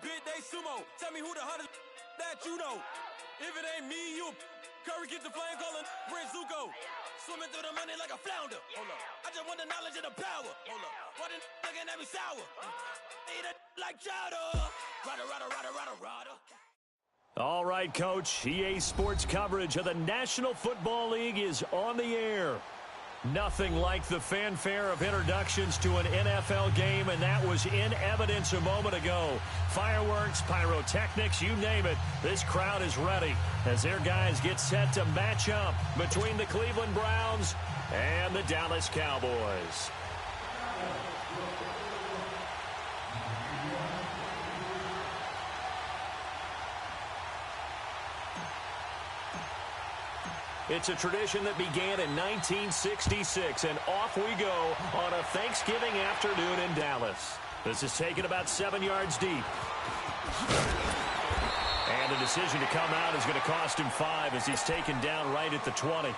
bit, they sumo. Tell me who the hottest that you know. If it ain't me, you Curry get the flame calling Prince Zuko. Swimming through the money like a flounder. Hold up. I just want the knowledge and the power. Hold up. Why the looking at me sour? Eat it like chowder. Rada. All right, Coach. EA Sports coverage of the National Football League is on the air. Nothing like the fanfare of introductions to an NFL game, and that was in evidence a moment ago. Fireworks, pyrotechnics, you name it. This crowd is ready as their guys get set to match up between the Cleveland Browns and the Dallas Cowboys. It's a tradition that began in 1966, and off we go on a Thanksgiving afternoon in Dallas. This is taken about 7 yards deep. And the decision to come out is going to cost him 5 as he's taken down right at the 20.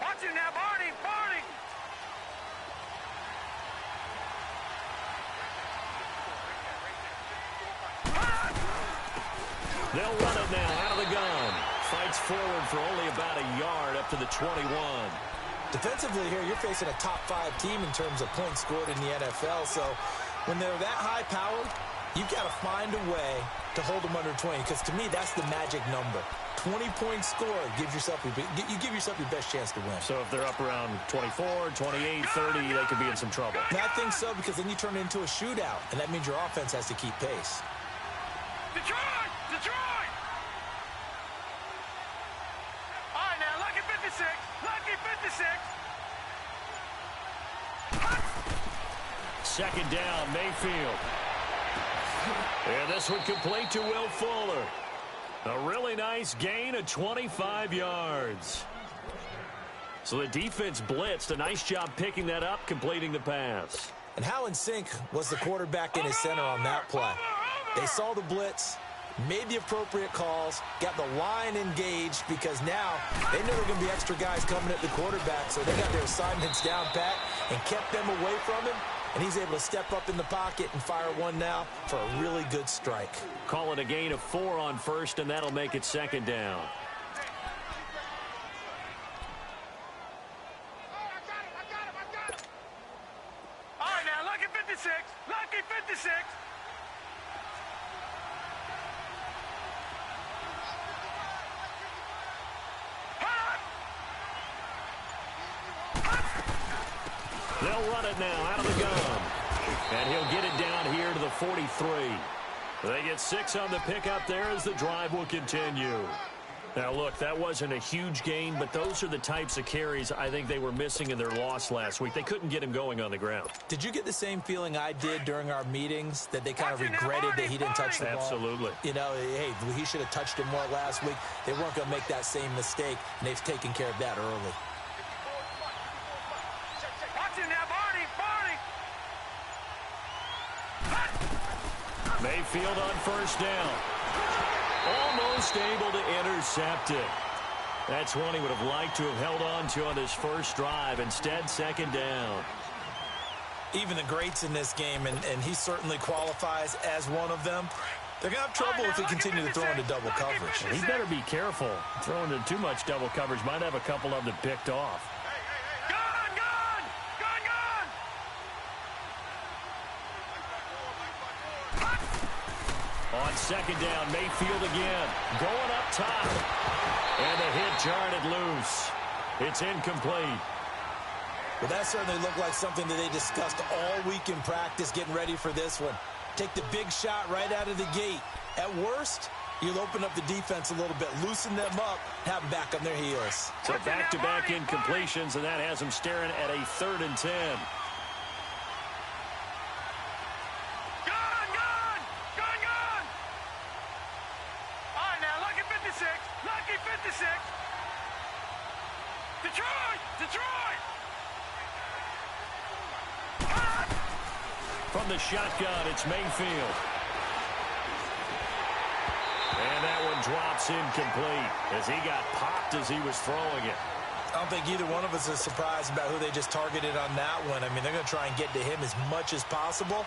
Watch it now, Barney! They'll run it now out of the gun. Fights forward for only about a yard up to the 21. Defensively here, you're facing a top 5 team in terms of points scored in the NFL. So when they're that high-powered, you've got to find a way to hold them under 20. Because to me, that's the magic number. 20 points scored gives yourself you give yourself your best chance to win. So if they're up around 24, 28, 30, they could be in some trouble. And I think so, because then you turn it into a shootout, and that means your offense has to keep pace. Detroit! All right, now, lucky 56. Second down, Mayfield. And this one complete to Will Fuller. A really nice gain of 25 yards. So the defense blitzed. A nice job picking that up, completing the pass. And how in sync was the quarterback and his center on that play? They saw the blitz, made the appropriate calls, got the line engaged, because now they know there are going to be extra guys coming at the quarterback, so they got their assignments down pat and kept them away from him, and he's able to step up in the pocket and fire one now for a really good strike. Call it a gain of 4 on first, and that'll make it second down. All right, now, lucky 56. They'll run it now out of the gun. And he'll get it down here to the 43. They get 6 on the pickup there as the drive will continue. Now, look, that wasn't a huge gain, but those are the types of carries I think they were missing in their loss last week. They couldn't get him going on the ground. Did you get the same feeling I did during our meetings, that they kind of regretted that he didn't touch the ball? Absolutely. You know, hey, he should have touched him more last week. They weren't going to make that same mistake, and they've taken care of that early. Watch it now, Barney! Mayfield on first down. Almost able to intercept it. That's one he would have liked to have held on to on his first drive. Instead, second down. Even the greats in this game, and he certainly qualifies as one of them, they're going to have trouble if they continue to throw into double coverage. He better be careful. Throwing into too much double coverage might have a couple of them picked off. On second down, Mayfield again. Going up top. And the hit jarred it loose. It's incomplete. Well, that certainly looked like something that they discussed all week in practice, getting ready for this one. Take the big shot right out of the gate. At worst, you'll open up the defense a little bit, loosen them up, have them back on their heels. So back-to-back incompletions, and that has them staring at a 3rd and 10. From the shotgun, it's Mayfield. And that one drops incomplete as he got popped as he was throwing it. I don't think either one of us is surprised about who they just targeted on that one. I mean, they're going to try and get to him as much as possible.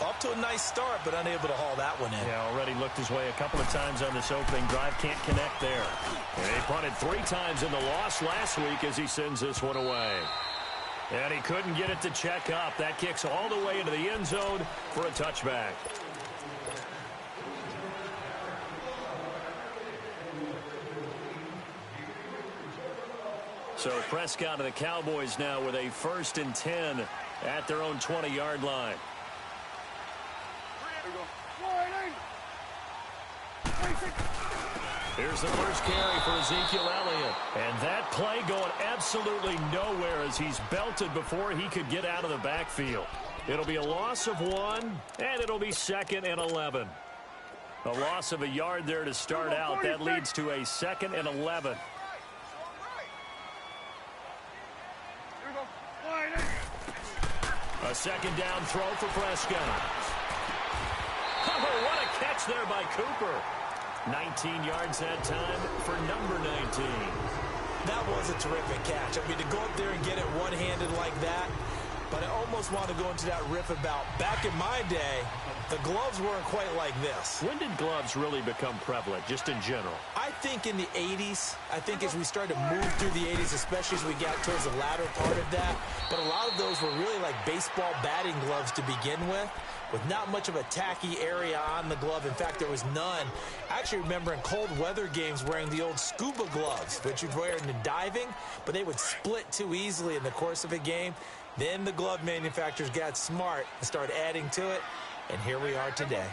Up to a nice start, but unable to haul that one in. Yeah, already looked his way a couple of times on this opening drive. Can't connect there. And he punted 3 times in the loss last week as he sends this one away. And he couldn't get it to check up. That kicks all the way into the end zone for a touchback. So Prescott and the Cowboys now with a 1st and 10 at their own 20-yard line. Here's the first carry for Ezekiel Elliott. And that play going absolutely nowhere as he's belted before he could get out of the backfield. It'll be a loss of 1, and it'll be 2nd and 11. A loss of a yard there to start out. That leads to a 2nd and 11. A 2nd down throw for Prescott. Oh, what a catch there by Cooper. 19 yards that time for number 19. That was a terrific catch. I mean, to go up there and get it one-handed like that, but I almost want to go into that riff about back in my day, the gloves weren't quite like this. When did gloves really become prevalent, just in general? I think in the 80s. I think as we started to move through the 80s, especially as we got towards the latter part of that. But a lot of those were really like baseball batting gloves to begin with not much of a tacky area on the glove. In fact, there was none. I actually remember in cold weather games wearing the old scuba gloves, which you'd wear in the diving, but they would split too easily in the course of a game. Then the glove manufacturers got smart and started adding to it, and here we are today.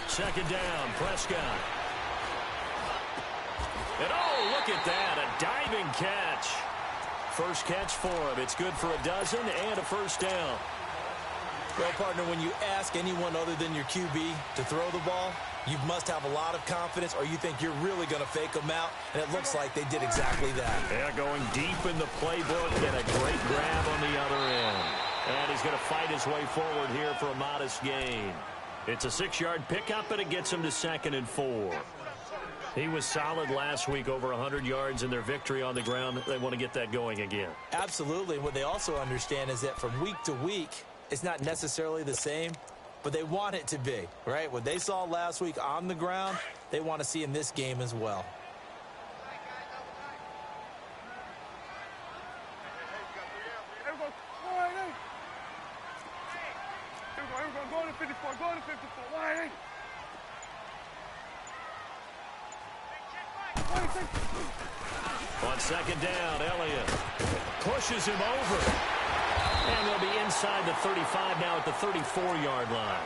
2nd down, Prescott. And oh, look at that, a diving catch. First catch for him. It's good for a dozen and a 1st down. Well, partner, when you ask anyone other than your QB to throw the ball, you must have a lot of confidence, or you think you're really going to fake them out, and it looks like they did exactly that. Yeah, going deep in the playbook and a great grab on the other end. And he's going to fight his way forward here for a modest gain. It's a 6-yard pickup, and it gets him to 2nd and 4. He was solid last week, over 100 yards in their victory on the ground. They want to get that going again. Absolutely. What they also understand is that from week to week, it's not necessarily the same, but they want it to be, right? What they saw last week on the ground, they want to see in this game as well. Go to 54, go to 54, wide. On 2nd down, Elliott pushes him over. And they'll be inside the 35 now at the 34-yard line.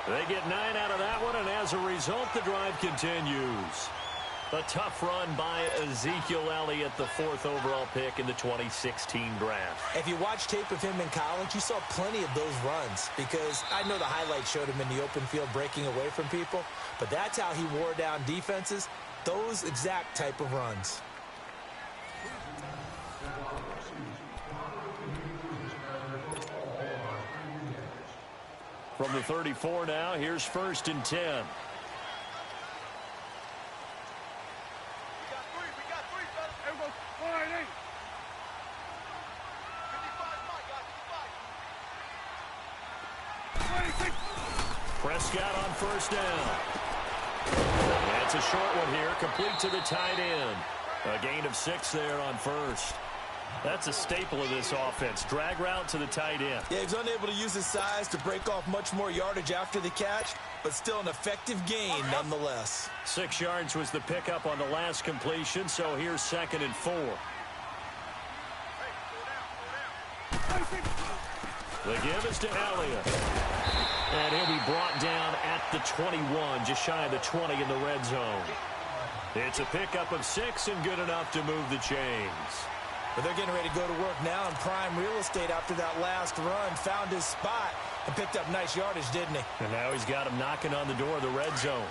They get 9 out of that one, and as a result, the drive continues. A tough run by Ezekiel Elliott, the 4th overall pick in the 2016 draft. If you watch tape of him in college, you saw plenty of those runs, because I know the highlights showed him in the open field breaking away from people, but that's how he wore down defenses, those exact type of runs. From the 34 now, here's 1st and 10. Prescott on 1st down. That's a short one here, complete to the tight end. A gain of 6 there on 1st. That's a staple of this offense. Drag route to the tight end. Yeah, he's unable to use his size to break off much more yardage after the catch, but still an effective gain nonetheless. 6 yards was the pickup on the last completion, so here's 2nd and 4. The give is to Elliott. And he'll be brought down at the 21, just shy of the 20 in the red zone. It's a pickup of 6 and good enough to move the chains. But they're getting ready to go to work now in prime real estate after that last run. Found his spot and picked up nice yardage, didn't he? And now he's got him knocking on the door of the red zone.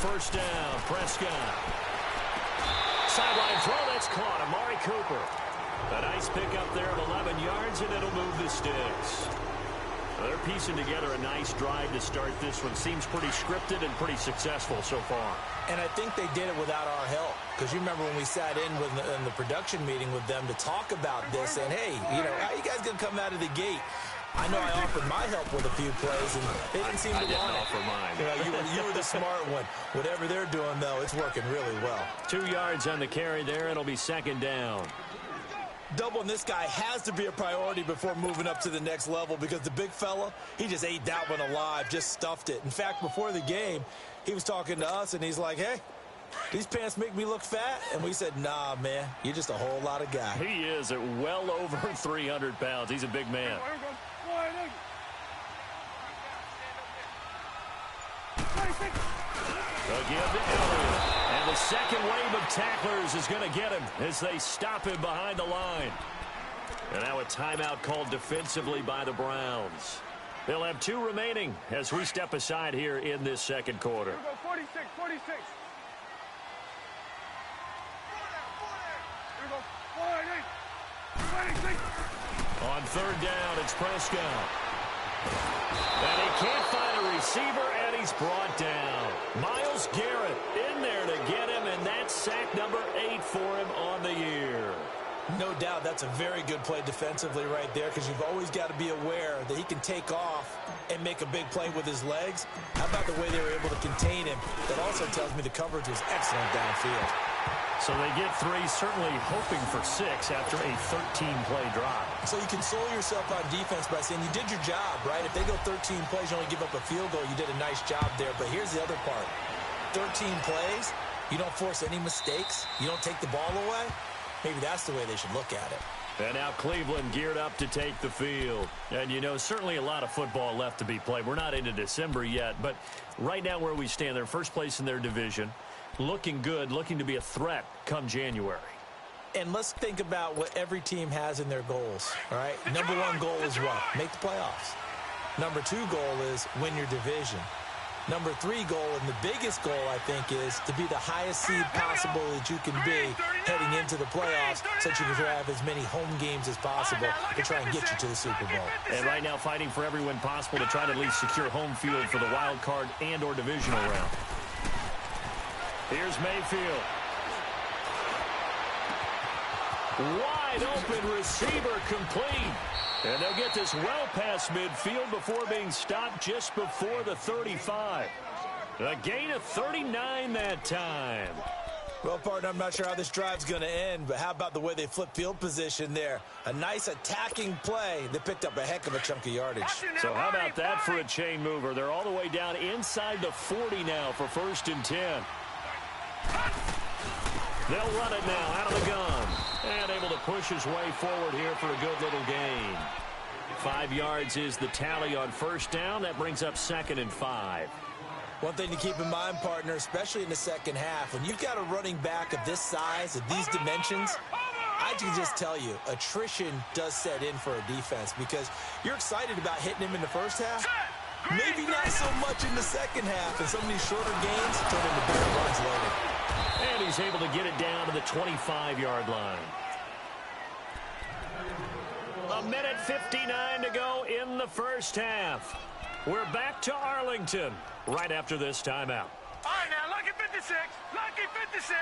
First down, Prescott. sideline throw that's caught. Amari Cooper. A nice pickup there of 11 yards, and it'll move the sticks. They're piecing together a nice drive to start this one. Seems pretty scripted and pretty successful so far. And I think they did it without our help. Because you remember when we sat in the production meeting with them to talk about this, and hey, you know, how you guys going to come out of the gate? I know I offered my help with a few plays, and they didn't seem to want it. I didn't offer mine. You know, you were the smart one. Whatever they're doing, though, it's working really well. 2 yards on the carry there. It'll be second down. Doubling this guy has to be a priority before moving up to the next level, because the big fella, he just ate that one alive, just stuffed it. In fact, before the game, he was talking to us, and he's like, hey, these pants make me look fat? And we said, nah, man, you're just a whole lot of guy. He is at well over 300 pounds. He's a big man. They'll give to Elliott. And the second wave of tacklers is going to get him as they stop him behind the line. And now a timeout called defensively by the Browns. They'll have 2 remaining as we step aside here in this second quarter. 46. On third down, it's Prescott. And he can't find a receiver, and he's brought down. Myles Garrett in there to get him, and that's sack number 8 for him on the year. No doubt that's a very good play defensively right there, because you've always got to be aware that he can take off and make a big play with his legs. How about the way they were able to contain him? That also tells me the coverage was excellent downfield. So they get 3, certainly hoping for 6 after a 13-play drive. So you console yourself on defense by saying you did your job, right? If they go 13 plays, you only give up a field goal, you did a nice job there. But here's the other part. 13 plays, you don't force any mistakes, you don't take the ball away. Maybe that's the way they should look at it. And now Cleveland geared up to take the field. And, you know, certainly a lot of football left to be played. We're not into December yet, but right now where we stand, they're first place in their division. Looking good, looking to be a threat come January. And let's think about what every team has in their goals, all right? Number 1 goal is what? Make the playoffs. Number 2 goal is win your division. Number 3 goal, and the biggest goal, I think, is to be the highest seed possible that you can be heading into the playoffs, so that you can have as many home games as possible to try and get you to the Super Bowl. And right now fighting for every win possible to try to at least secure home field for the wild card and or divisional round. Here's Mayfield. Wide open receiver complete. And they'll get this well past midfield before being stopped just before the 35. A gain of 39 that time. Well, partner, I'm not sure how this drive's going to end, but how about the way they flip field position there? A nice attacking play that picked up a heck of a chunk of yardage. So how about that for a chain mover? They're all the way down inside the 40 now for 1st and 10. They'll run it now out of the gun. And able to push his way forward here for a good little gain. 5 yards is the tally on 1st down. That brings up 2nd and 5. One thing to keep in mind, partner, especially in the second half, when you've got a running back of this size, of these dimensions, I can just tell you, attrition does set in for a defense, because you're excited about hitting him in the first half. Maybe not so much in the second half, and some of these shorter gains turn into bigger runs later. And he's able to get it down to the 25-yard line. 1:59 to go in the first half. We're back to Arlington right after this timeout. All right, now, lucky 56. Lucky 56.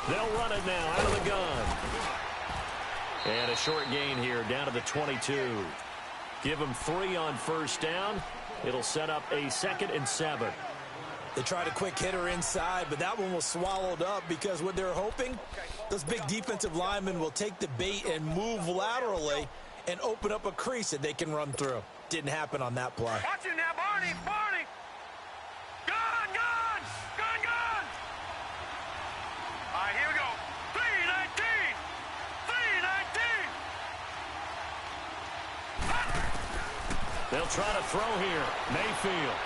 They'll run it now out of the gun. And a short gain here down to the 22. Give them 3 on 1st down. It'll set up a 2nd and 7. They tried a quick hitter inside, but that one was swallowed up, because what they're hoping, those big defensive linemen will take the bait and move laterally and open up a crease that they can run through. Didn't happen on that play. Watch it now, Barney. Barney. Gun, gun. Gun, gun. All right, here we go. 319. 319. They'll try to throw here. Mayfield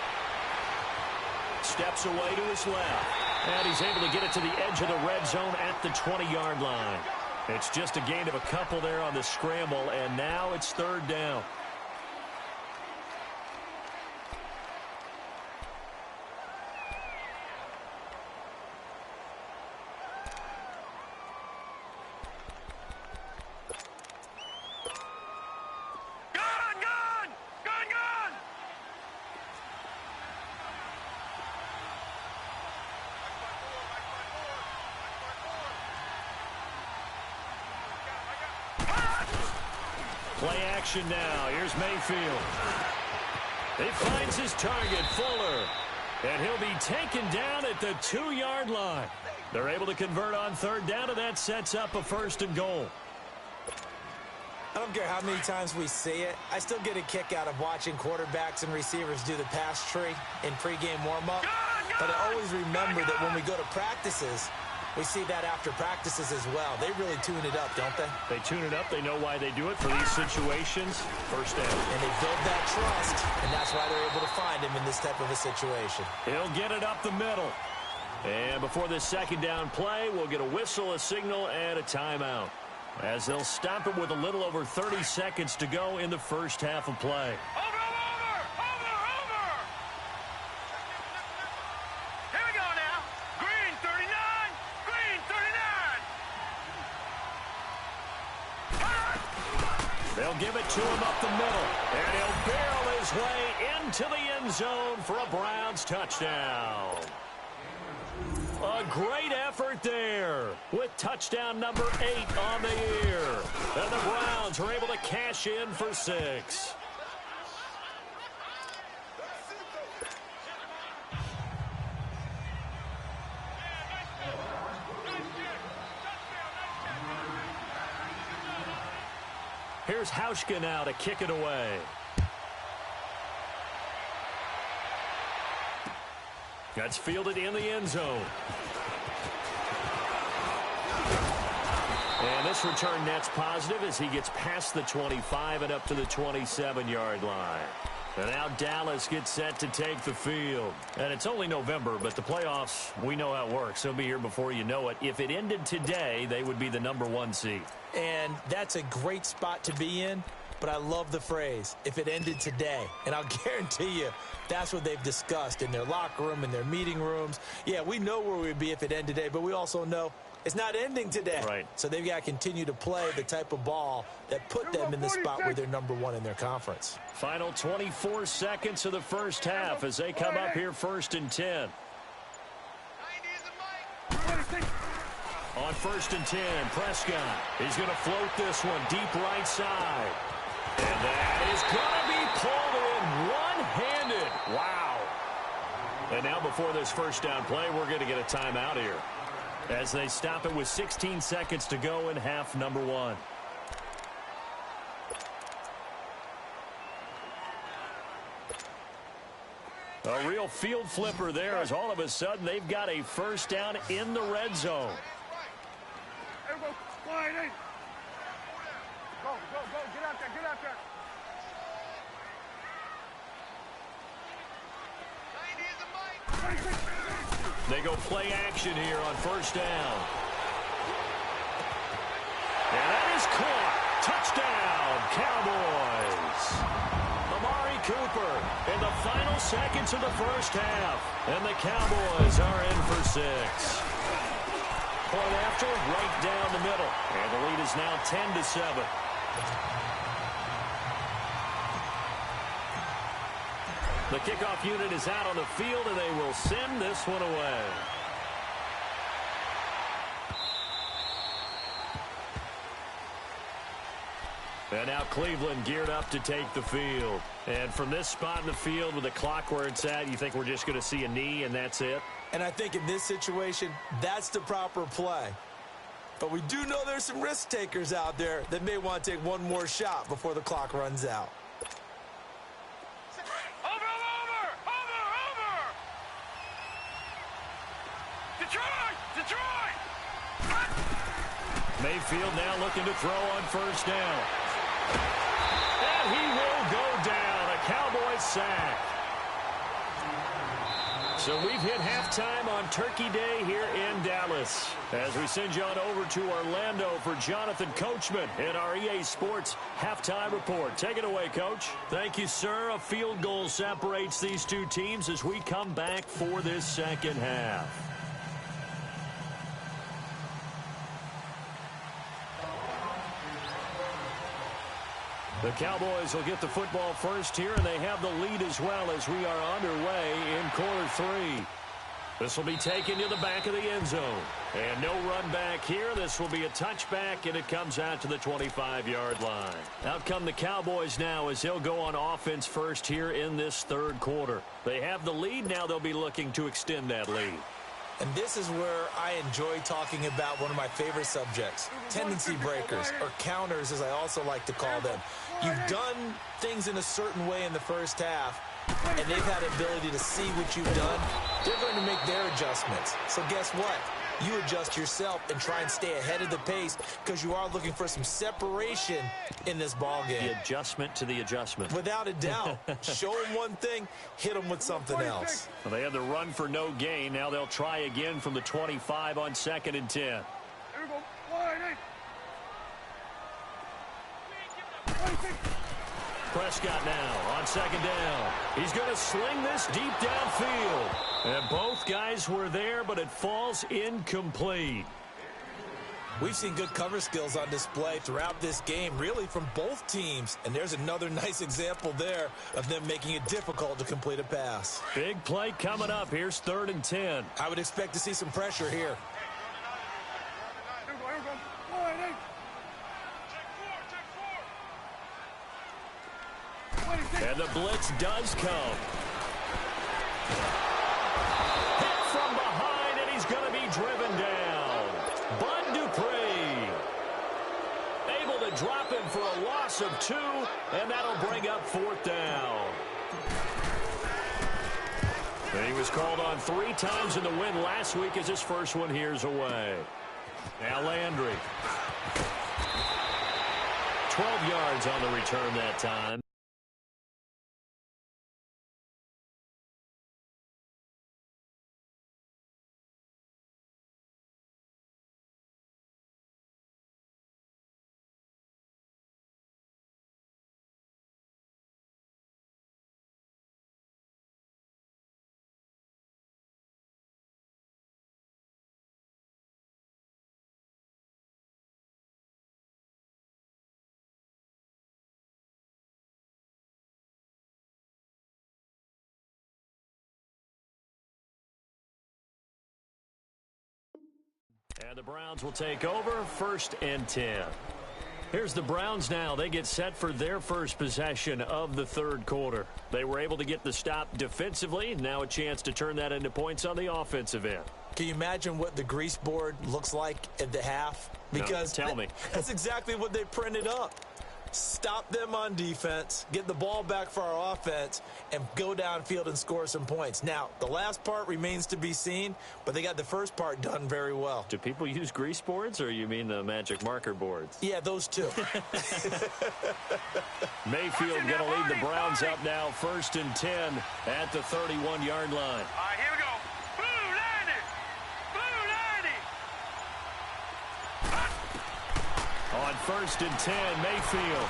steps away to his left. And he's able to get it to the edge of the red zone at the 20-yard line. It's just a gain of a couple there on the scramble, and now it's 3rd down. Play action now. Here's Mayfield. He finds his target, Fuller. And he'll be taken down at the 2-yard line. They're able to convert on third down, and that sets up a 1st and goal. I don't care how many times we see it. I still get a kick out of watching quarterbacks and receivers do the pass tree in pregame warm-up. But I always remember that when we go to practices, we see that after practices as well. They really tune it up, don't they? They tune it up. They know why they do it for these situations. First down. And they build that trust, and that's why they're able to find him in this type of a situation. He'll get it up the middle. And before this 2nd down play, we'll get a whistle, a signal, and a timeout, as they'll stop it with a little over 30 seconds to go in the first half of play. Over! Here we go now. Green 39. Green 39. They'll give it to him up the middle, and he'll barrel his way into the end zone for a Browns touchdown. A great effort there with touchdown number 8 on the year. And the Browns are able to cash in for 6. Here's Hauschka now to kick it away. That's fielded in the end zone. And this return net's positive as he gets past the 25 and up to the 27-yard line. And now Dallas gets set to take the field. And it's only November, but the playoffs, we know how it works. They'll be here before you know it. If it ended today, they would be the number 1 seed. And that's a great spot to be in. But I love the phrase, if it ended today. And I'll guarantee you, that's what they've discussed in their locker room, in their meeting rooms. Yeah, we know where we'd be if it ended today, but we also know it's not ending today. Right. So they've got to continue to play the type of ball that put them in the spot where they're number 1 in their conference. Final 24 seconds of the first half as they come up here 1st and 10. On 1st and 10, Prescott is going to float this one deep right side. And that is going to be pulled in one-handed. Wow. And now before this first down play, we're going to get a timeout here as they stop it with 16 seconds to go in half number 1. A real field flipper there as all of a sudden they've got a first down in the red zone. Go, get out there. They go play action here on first down. And that is caught. Touchdown, Cowboys. Amari Cooper in the final seconds of the first half. And the Cowboys are in for 6. Point after, right down the middle. And the lead is now 10-7. The kickoff unit is out on the field, and they will send this one away. And now Cleveland geared up to take the field. And from this spot in the field with the clock where it's at, you think we're just going to see a knee and that's it? And I think in this situation, that's the proper play. But we do know there's some risk takers out there that may want to take one more shot before the clock runs out. Detroit! Mayfield now looking to throw on first down. And he will go down. A Cowboys sack. So we've hit halftime on Turkey Day here in Dallas. As we send you on over to Orlando for Jonathan Coachman in our EA Sports Halftime Report. Take it away, Coach. Thank you, sir. A field goal separates these two teams as we come back for this second half. The Cowboys will get the football first here, and they have the lead as well as we are underway in quarter 3. This will be taken to the back of the end zone. And no run back here. This will be a touchback, and it comes out to the 25-yard line. Out come the Cowboys now as they'll go on offense first here in this third quarter. They have the lead. Now they'll be looking to extend that lead. And this is where I enjoy talking about one of my favorite subjects, tendency breakers, or counters as I also like to call them. You've done things in a certain way in the first half, and they've had the ability to see what you've done. They're going to make their adjustments. So guess what? You adjust yourself and try and stay ahead of the pace because you are looking for some separation in this ball game. The adjustment to the adjustment. Without a doubt. Show them one thing, hit them with something else. Well, they had the run for no gain. Now they'll try again from the 25 on 2nd and 10. Here we go. Prescott now on 2nd down. He's going to sling this deep downfield. And both guys were there, but it falls incomplete. We've seen good cover skills on display throughout this game, really from both teams. And there's another nice example there of them making it difficult to complete a pass. Big play coming up. Here's 3rd and 10. I would expect to see some pressure here. And the blitz does come. Hit from behind, and he's going to be driven down. Bud Dupree able to drop him for a loss of 2, and that'll bring up 4th down. And he was called on 3 times in the win last week as his first one here's away. Now Landry. 12 yards on the return that time. And the Browns will take over 1st and 10. Here's the Browns now. They get set for their first possession of the third quarter. They were able to get the stop defensively. Now a chance to turn that into points on the offensive end. Can you imagine what the grease board looks like at the half? Because no, tell me. That's exactly what they printed up. Stop them on defense, get the ball back for our offense, and go downfield and score some points. Now, the last part remains to be seen, but they got the first part done very well. Do people use grease boards, or you mean the magic marker boards? Yeah, those two. Mayfield going to lead the Browns up now, 1st and 10 at the 31-yard line. All right, here we go. Blue 90. On 1st and 10, Mayfield.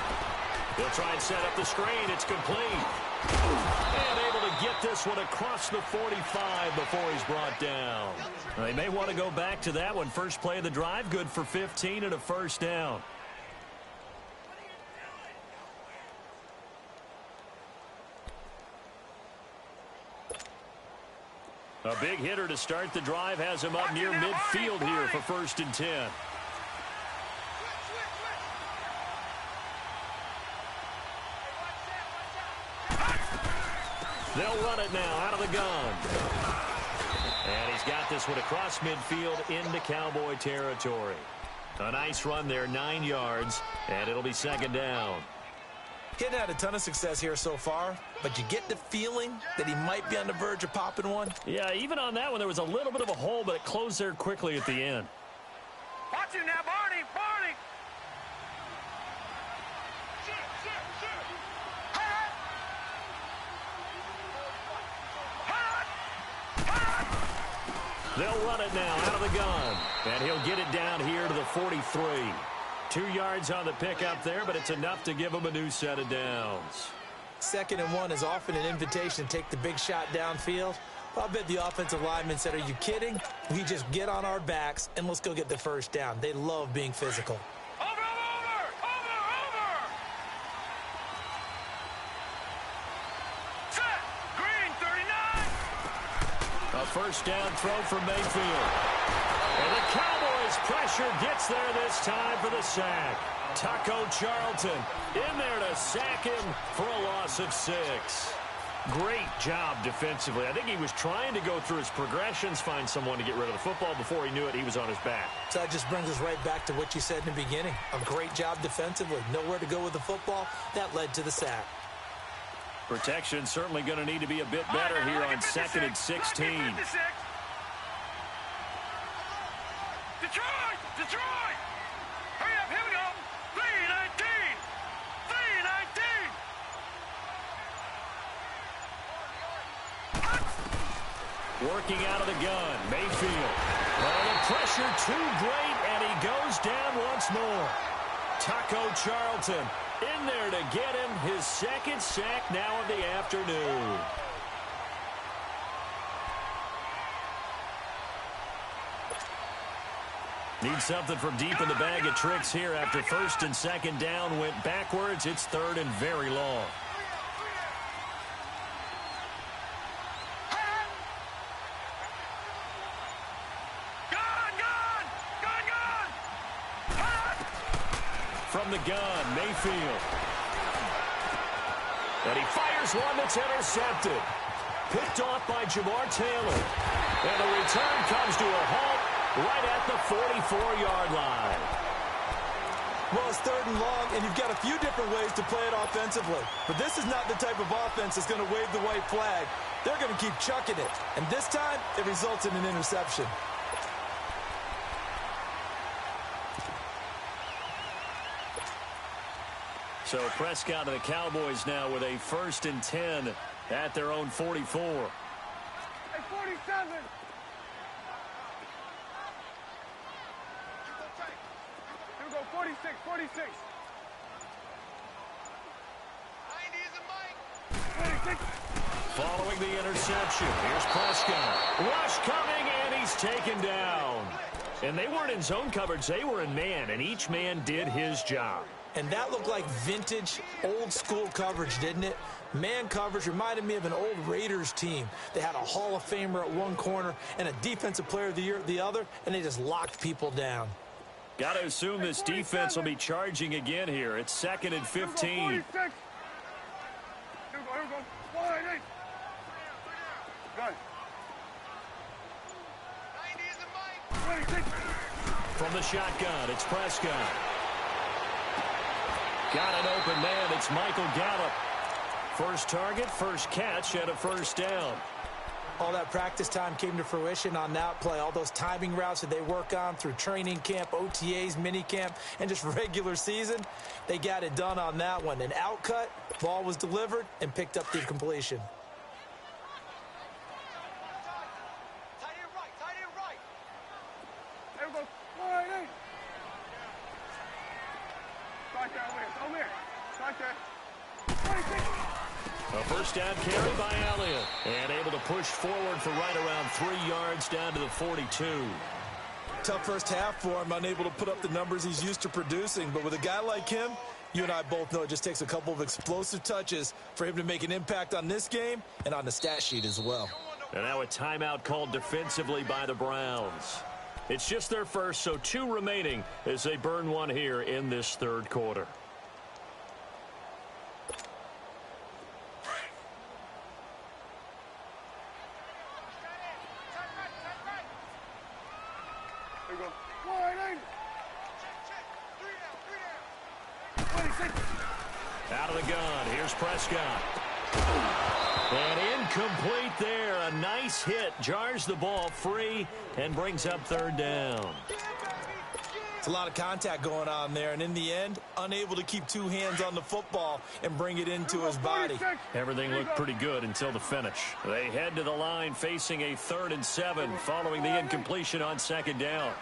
He'll try and set up the screen. It's complete. And able to get this one across the 45 before he's brought down. They may want to go back to that one. First play of the drive, good for 15 and a 1st down. A big hitter to start the drive has him up near midfield here for 1st and 10. They'll run it now out of the gun. And he's got this one across midfield into Cowboy territory. A nice run there, 9 yards, and it'll be 2nd down. He hadn't had a ton of success here so far, but you get the feeling that he might be on the verge of popping one. Yeah, even on that one, there was a little bit of a hole, but it closed there quickly at the end. Watch it now, Barney. They'll run it now out of the gun. And he'll get it down here to the 43. 2 yards on the pickup there, but it's enough to give him a new set of downs. 2nd and 1 is often an invitation to take the big shot downfield. I'll bet the offensive lineman said, are you kidding? We just get on our backs and let's go get the 1st down. They love being physical. Over. Set. Green, 39. A first down throw for Mayfield. And the Cowboys' pressure gets there this time for the sack. Taco Charlton in there to sack him for a loss of 6. Great job defensively. I think he was trying to go through his progressions, find someone to get rid of the football. Before he knew it, he was on his back. So that just brings us right back to what you said in the beginning. A great job defensively. Nowhere to go with the football. That led to the sack. Protection certainly going to need to be a bit better here on 2nd and 16. Detroit! Detroit! Hurry up, here we go! 3-19! 3-19! Working out of the gun, Mayfield. Oh, the pressure too great, and he goes down once more. Taco Charlton in there to get him his 2nd sack now of the afternoon. Need something from deep in the bag of tricks here after 1st and 2nd down went backwards. It's 3rd and very long. From the gun, Mayfield. And he fires one that's intercepted. Picked off by Jamar Taylor. And the return comes to a halt right at the 44-yard line. Well, it's 3rd and long, and you've got a few different ways to play it offensively. But this is not the type of offense that's going to wave the white flag. They're going to keep chucking it. And this time, it results in an interception. So Prescott and the Cowboys now with a 1st and 10 at their own 44. Hey, 47! Here we go, 46, 46. 90 is a mic. 46. Following the interception, here's Prescott. Rush coming, and he's taken down. And they weren't in zone coverage, they were in man, and each man did his job. And that looked like vintage, old-school coverage, didn't it? Man coverage reminded me of an old Raiders team. They had a Hall of Famer at one corner and a Defensive Player of the Year at the other, and they just locked people down. Got to assume this defense will be charging again here. It's 2nd and 15. Here we go, 46. Here we go. 48. Good. 90 is a mic. 26. From the shotgun, it's Prescott. Got an open man. It's Michael Gallup. First target, first catch, and a 1st down. All that practice time came to fruition on that play. All those timing routes that they work on through training camp, OTAs, minicamp, and just regular season, they got it done on that one. An outcut, ball was delivered, and picked up the completion. Tight end right. There we go. 48. Right there, over here. Right there. 26. A first down carry by Elliott. And able to push forward for right around 3 yards down to the 42. Tough first half for him, unable to put up the numbers he's used to producing. But with a guy like him, you and I both know it just takes a couple of explosive touches for him to make an impact on this game and on the stat sheet as well. And now a timeout called defensively by the Browns. It's just their first, so 2 remaining as they burn one here in this 3rd quarter. Here we go. 48. 26. Out of the gun, here's Prescott. And incomplete there. A nice hit. Jars the ball free and brings up 3rd down. It's a lot of contact going on there, and in the end, unable to keep 2 hands on the football and bring it into his body. Everything looked pretty good until the finish. They head to the line facing a 3rd and 7 following the incompletion on 2nd down.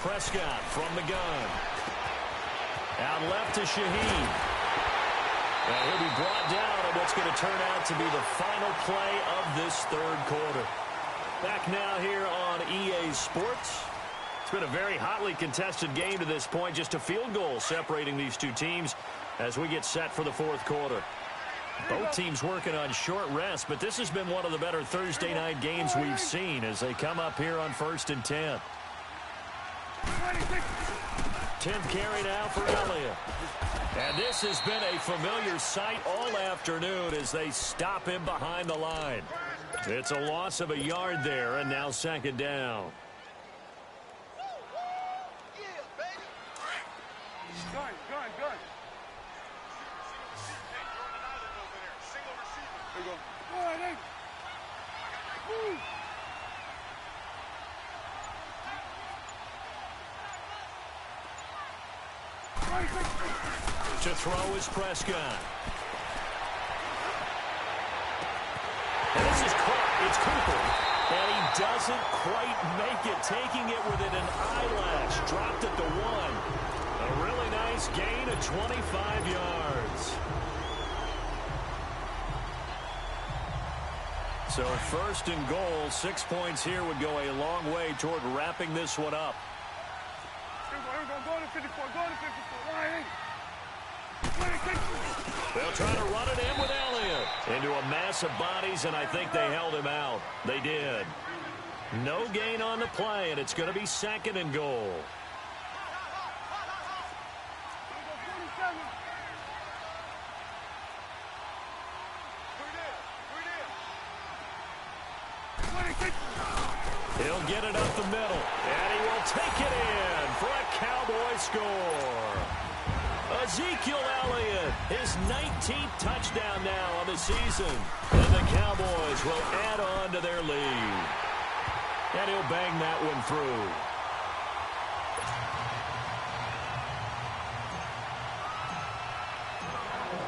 Prescott from the gun. Out left to Shaheed. And he'll be brought down in what's going to turn out to be the final play of this third quarter. Back now here on EA Sports. It's been a very hotly contested game to this point. Just a field goal separating these two teams as we get set for the fourth quarter. Both teams working on short rest, but this has been one of the better Thursday night games we've seen as they come up here on 1st and 10. 10th carry now for Elliott. And this has been a familiar sight all afternoon as they stop him behind the line. It's a loss of a yard there, and now 2nd down. To throw is Prescott. And this is caught. It's Cooper. And he doesn't quite make it, taking it within an eyelash. Dropped at the 1. A really nice gain of 25 yards. So 1st and goal, 6 points here would go a long way toward wrapping this one up. They'll try to run it in with Elliott. Into a mass of bodies, and I think they held him out. They did. No gain on the play, and it's going to be 2nd and goal. He'll get it up the middle, and he will take it in for a Cowboy score. Ezekiel Elliott, his 19th touchdown now on the season. And the Cowboys will add on to their lead. And he'll bang that one through.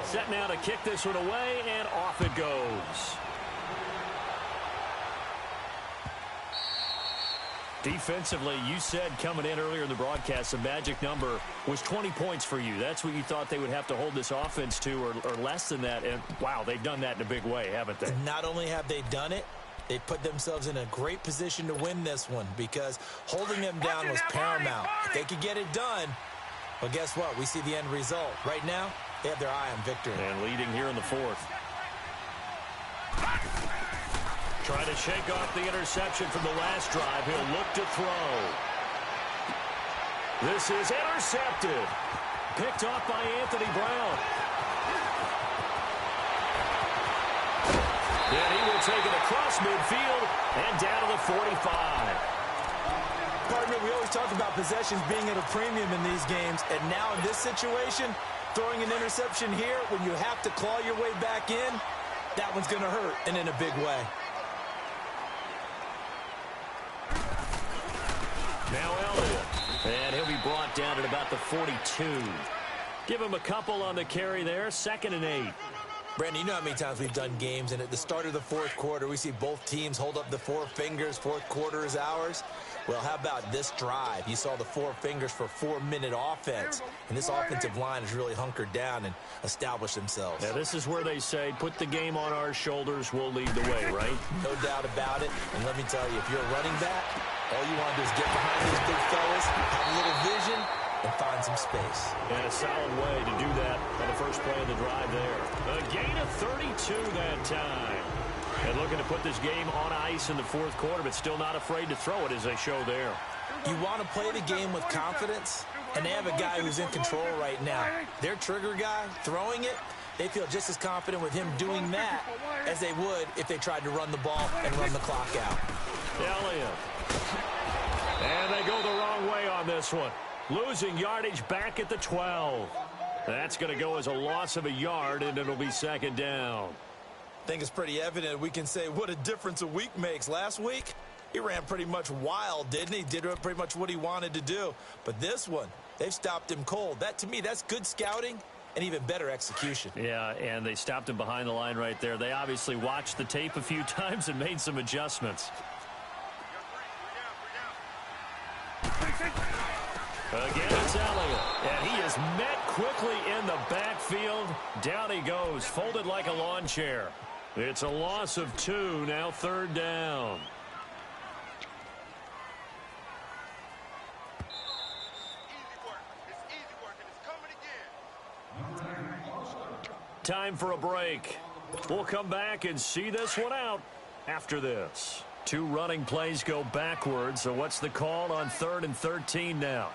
Set now to kick this one away, and off it goes. Defensively, you said coming in earlier in the broadcast, the magic number was 20 points for you. That's what you thought they would have to hold this offense to, or less than that. And, wow, they've done that in a big way, haven't they? Not only have they done it, they put themselves in a great position to win this one because holding them down was paramount. If they could get it done, well, guess what? We see the end result. Right now, they have their eye on victory. And leading here in the 4th. Trying to shake off the interception from the last drive. He'll look to throw. This is intercepted. Picked off by Anthony Brown. And he will take it across midfield and down to the 45. Partner, we always talk about possessions being at a premium in these games. And now in this situation, throwing an interception here when you have to claw your way back in, that one's going to hurt, and in a big way. Now Elliott, and he'll be brought down at about the 42. Give him a couple on the carry there, 2nd and 8. Brandon, you know how many times we've done games, and at the start of the 4th quarter, we see both teams hold up the 4 fingers, 4th quarter is ours. Well, how about this drive? You saw the 4 fingers for 4-minute offense, and this offensive line has really hunkered down and established themselves. Yeah, this is where they say, put the game on our shoulders, we'll lead the way, right? No doubt about it, and let me tell you, if you're a running back, all you want to do is get behind these big fellas, have a little vision, and find some space. And a solid way to do that on the first play of the drive there. A gain of 32 that time. And looking to put this game on ice in the 4th quarter, but still not afraid to throw it as they show there. You want to play the game with confidence, and they have a guy who's in control right now. Their trigger guy, throwing it, they feel just as confident with him doing that as they would if they tried to run the ball and run the clock out. Elliott. And they go the wrong way on this one. Losing yardage back at the 12. That's going to go as a loss of a yard, and it'll be 2nd down. I think it's pretty evident we can say what a difference a week makes. Last week, he ran pretty much wild, didn't he? Did pretty much what he wanted to do. But this one, they've stopped him cold. That, to me, that's good scouting and even better execution. Yeah, and they stopped him behind the line right there. They obviously watched the tape a few times and made some adjustments. Again, it's Elliott. And he is met quickly in the backfield. Down he goes, folded like a lawn chair. It's a loss of 2, now 3rd down. Time for a break. We'll come back and see this one out after this. 2 running plays go backwards, so what's the call on 3rd and 13 now?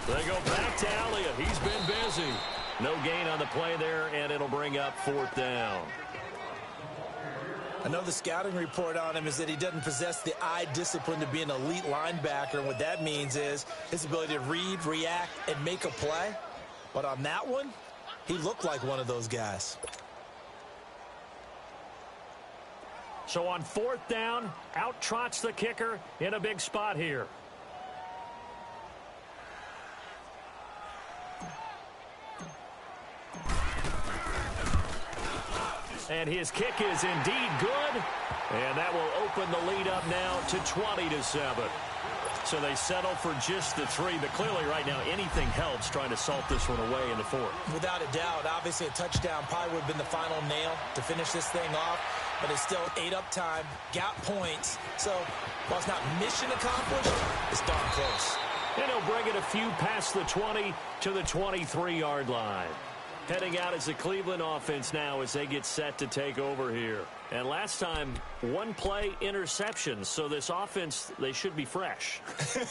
They go back to Elliott. He's been busy. No gain on the play there, and it'll bring up 4th down. I know the scouting report on him is that he doesn't possess the eye discipline to be an elite linebacker, and what that means is his ability to read, react, and make a play. But on that one, he looked like one of those guys. So on 4th down, out trots the kicker in a big spot here. And his kick is indeed good. And that will open the lead up now to 20-7. So they settle for just the 3. But clearly right now anything helps trying to salt this one away in the 4th. Without a doubt, obviously a touchdown probably would have been the final nail to finish this thing off. But it's still ate up time, got points. So while it's not mission accomplished, it's darn close. And he'll bring it a few past the 20 to the 23-yard line. Heading out as the Cleveland offense now as they get set to take over here. And last time, 1 play interception. So this offense, they should be fresh.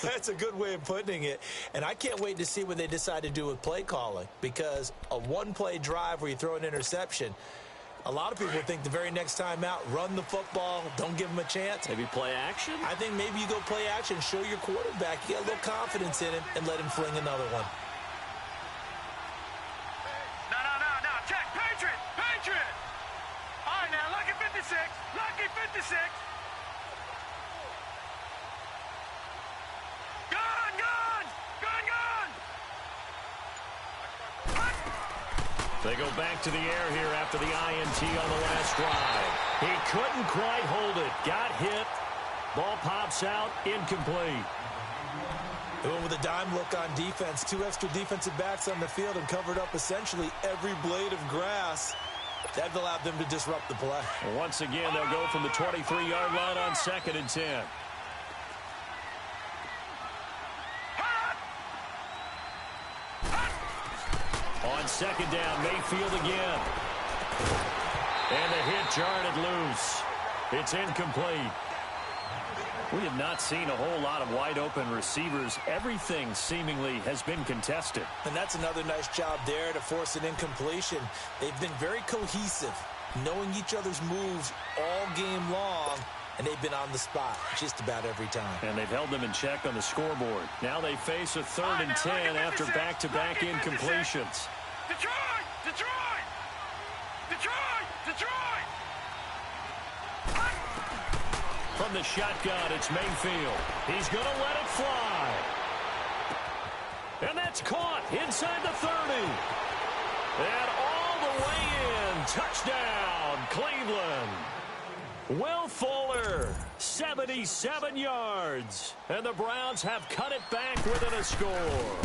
That's a good way of putting it. And I can't wait to see what they decide to do with play calling. Because a 1-play drive where you throw an interception, a lot of people think the very next time out, run the football, don't give them a chance. Maybe play action? I think maybe you go play action, show your quarterback, you get a little confidence in him, and let him fling another one. No, check, Patriot! All right, now, lucky 56, lucky 56. Gun! They go back to the air here after the INT on the last drive. He couldn't quite hold it. Got hit. Ball pops out. Incomplete. Going with a dime look on defense. 2 extra defensive backs on the field and covered up essentially every blade of grass. That allowed them to disrupt the play. And once again, they'll go from the 23-yard line on 2nd and 10. On 2nd down, Mayfield again. And the hit jarred it loose. It's incomplete. We have not seen a whole lot of wide-open receivers. Everything seemingly has been contested. And that's another nice job there to force an incompletion. They've been very cohesive, knowing each other's moves all game long, and they've been on the spot just about every time. And they've held them in check on the scoreboard. Now they face a 3rd and 10 after back-to-back incompletions. Detroit! From the shotgun, it's Mayfield. He's going to let it fly. And that's caught inside the 30. And all the way in. Touchdown, Cleveland. Will Fuller, 77 yards. And the Browns have cut it back within a score.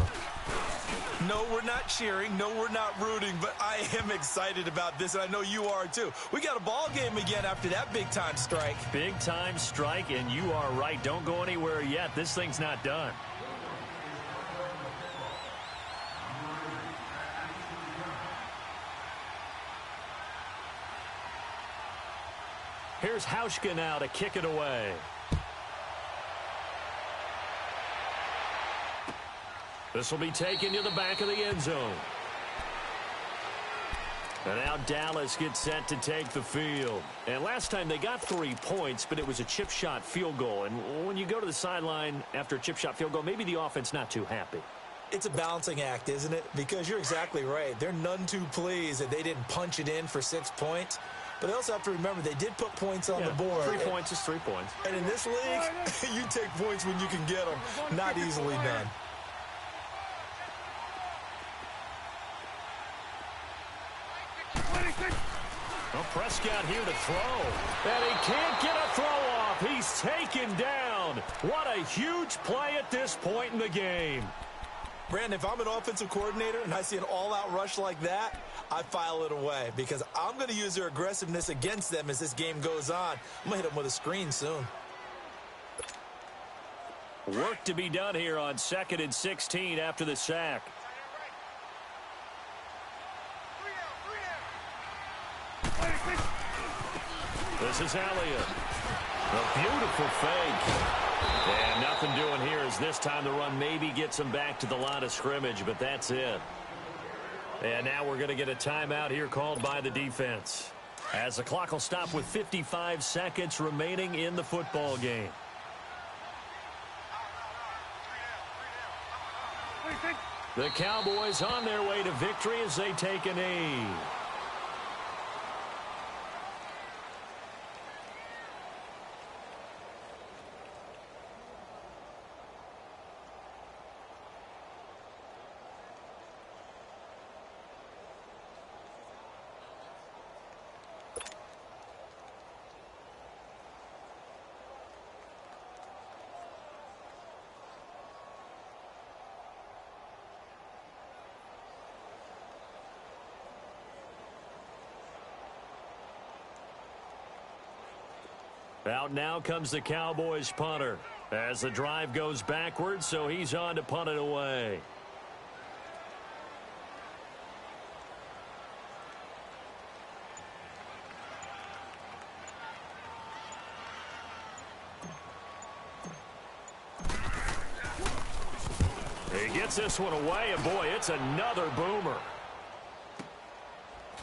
No, we're not cheering. No, we're not rooting. But I am excited about this, and I know you are too. We got a ball game again after that big-time strike. Big-time strike, and you are right. Don't go anywhere yet. This thing's not done. Here's Hauschka now to kick it away. This will be taken to the back of the end zone. And now Dallas gets set to take the field. And last time they got 3 points, but it was a chip shot field goal. And when you go to the sideline after a chip shot field goal, maybe the offense not too happy. It's a balancing act, isn't it? Because you're exactly right. They're none too pleased that they didn't punch it in for 6 points. But they also have to remember they did put points on the board. 3 points is 3 points. And in this league, you take points when you can get them. Not easily done. Well, Prescott here to throw. And he can't get a throw off. He's taken down What a huge play at this point in the game. Brandon, if I'm an offensive coordinator and I see an all-out rush like that, I file it away because I'm going to use their aggressiveness against them as this game goes on. I'm going to hit them with a screen soon. Work to be done here on 2nd and 16 after the sack. This is Elliott. A beautiful fake. And nothing doing here as this time the run maybe gets him back to the line of scrimmage, but that's it. And now we're going to get a timeout here called by the defense, as the clock will stop with 55 seconds remaining in the football game. The Cowboys on their way to victory as they take a knee. Out now comes the Cowboys punter as the drive goes backwards, so he's on to punt it away. He gets this one away, and boy, it's another boomer.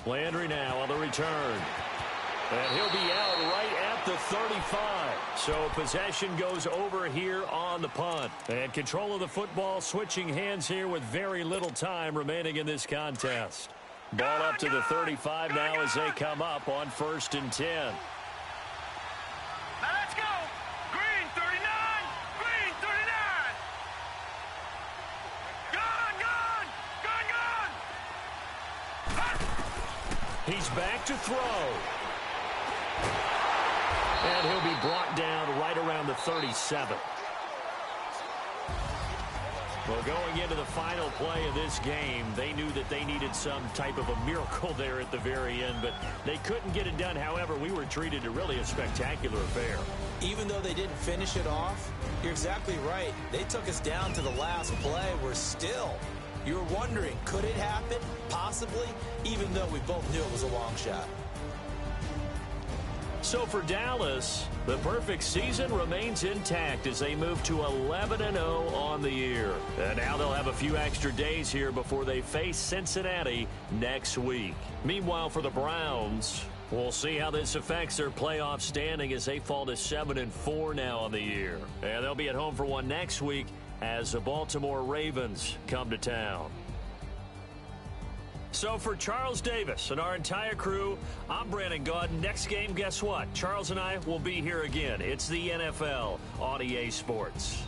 Landry now on the return. And he'll be out right at the 35. So possession goes over here on the punt. And control of the football switching hands here with very little time remaining in this contest. Ball up to the 35 now as they come up on 1st and 10. Now let's go. Green 39. Green 39. Gun. He's back to throw. And he'll be brought down right around the 37. Well, going into the final play of this game, they knew that they needed some type of a miracle there at the very end, but they couldn't get it done. However, we were treated to really a spectacular affair. Even though they didn't finish it off, you're exactly right. They took us down to the last play. We're still. You were wondering, could it happen? Possibly, even though we both knew it was a long shot. So for Dallas, the perfect season remains intact as they move to 11-0 on the year. And now they'll have a few extra days here before they face Cincinnati next week. Meanwhile, for the Browns, we'll see how this affects their playoff standing as they fall to 7-4 now on the year. And they'll be at home for one next week as the Baltimore Ravens come to town. So for Charles Davis and our entire crew, I'm Brandon Gaud. Next game, guess what? Charles and I will be here again. It's the NFL on EA Sports.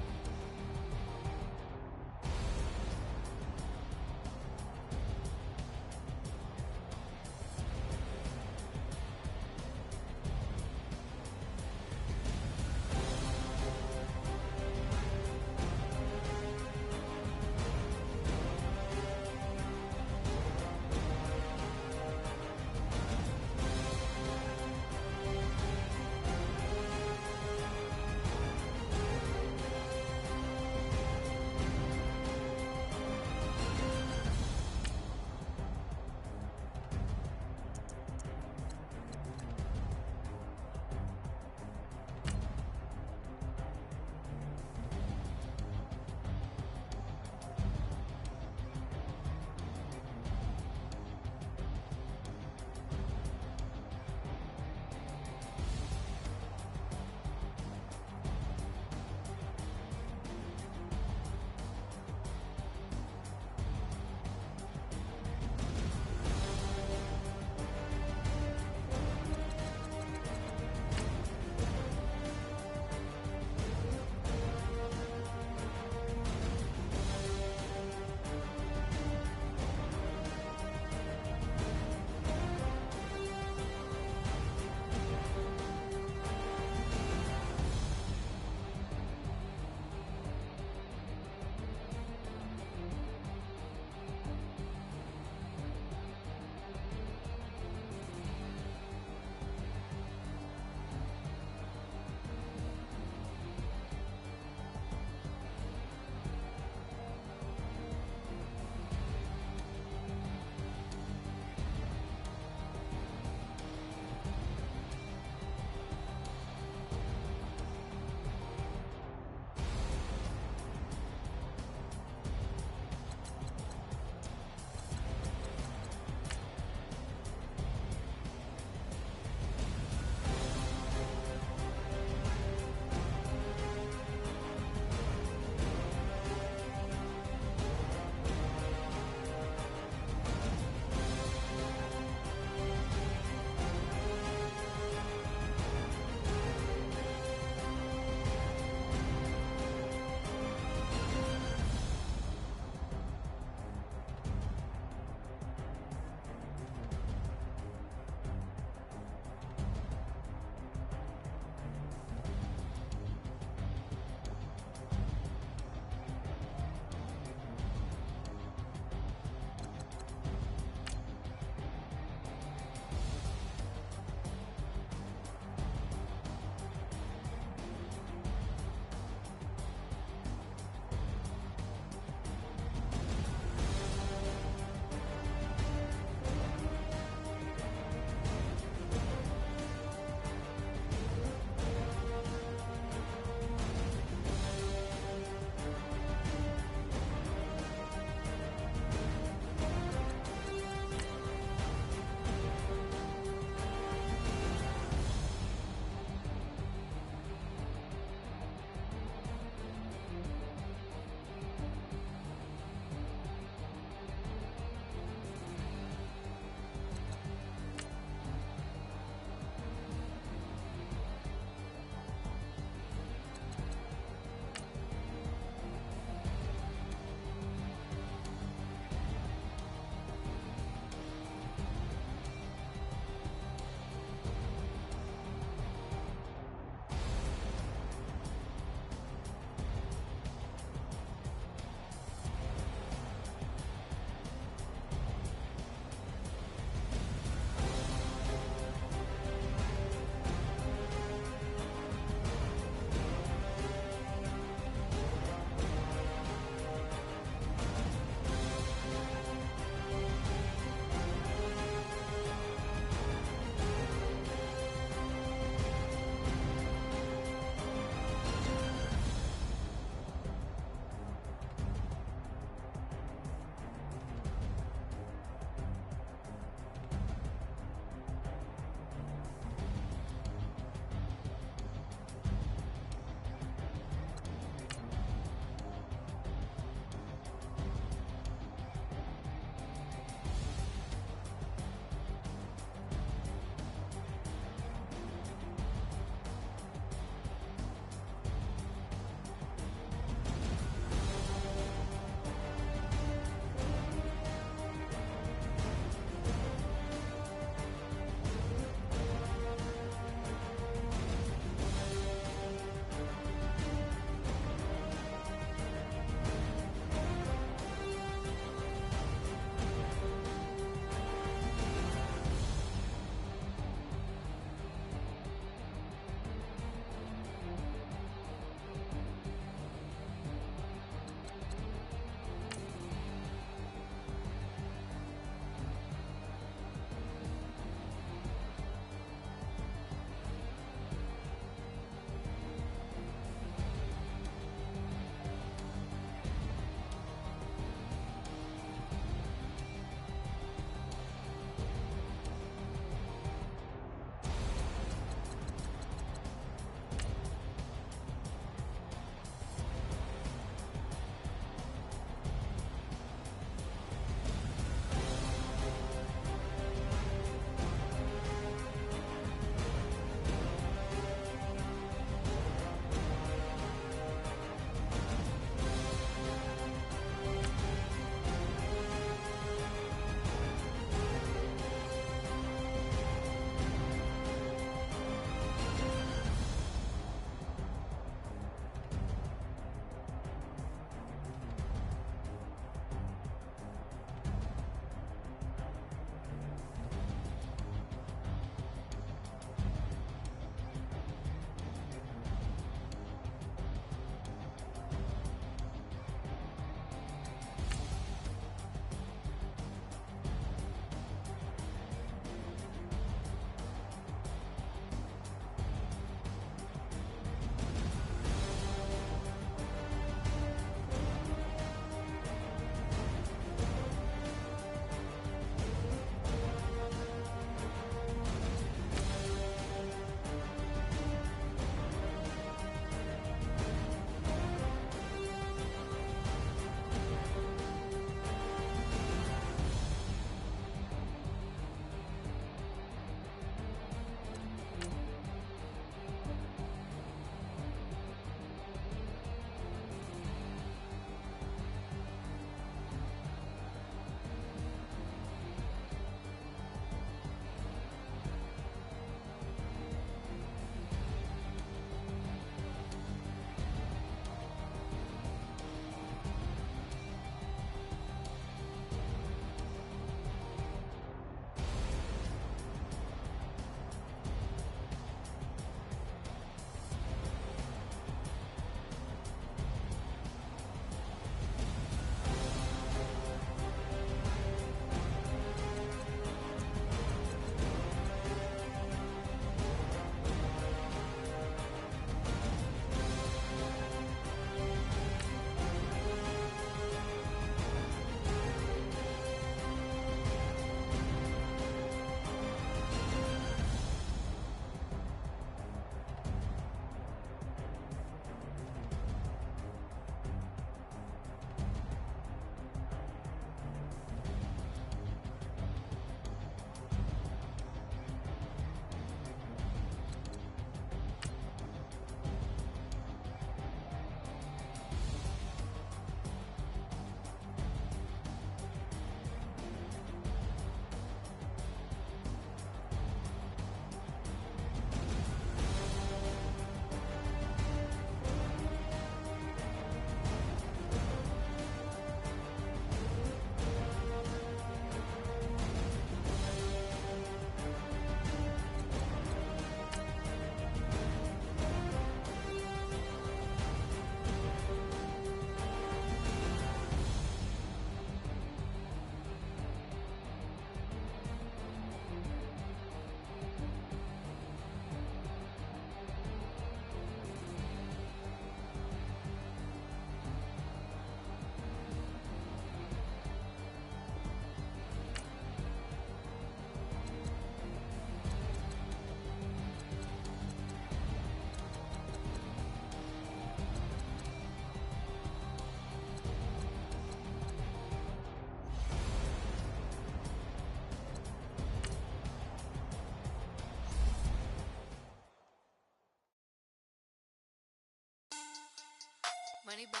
Money back.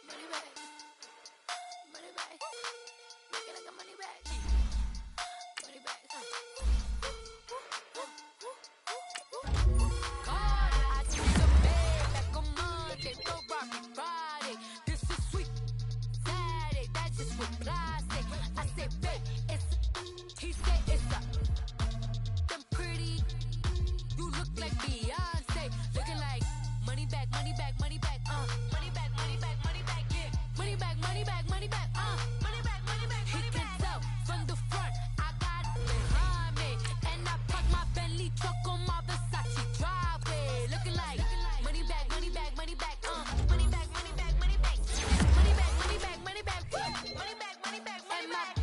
Money back. Money back. Make it like a money back. Money back. God, I took the bed back on Monday, go Robbie Friday. This is sweet Saturday, that's just what plastic. I said, babe, he said it's a them pretty. You look like Beyonce, looking like money back, money back, money back, money back, money back, money back, yeah, money back, money back, money back, money back, money back. He can tell from the front, I got it behind me, and I park my Bentley truck on my Versace driveway, looking like money back, money back, money back, money back, money back, money back, money back, money back, money back, money back, money back, money back.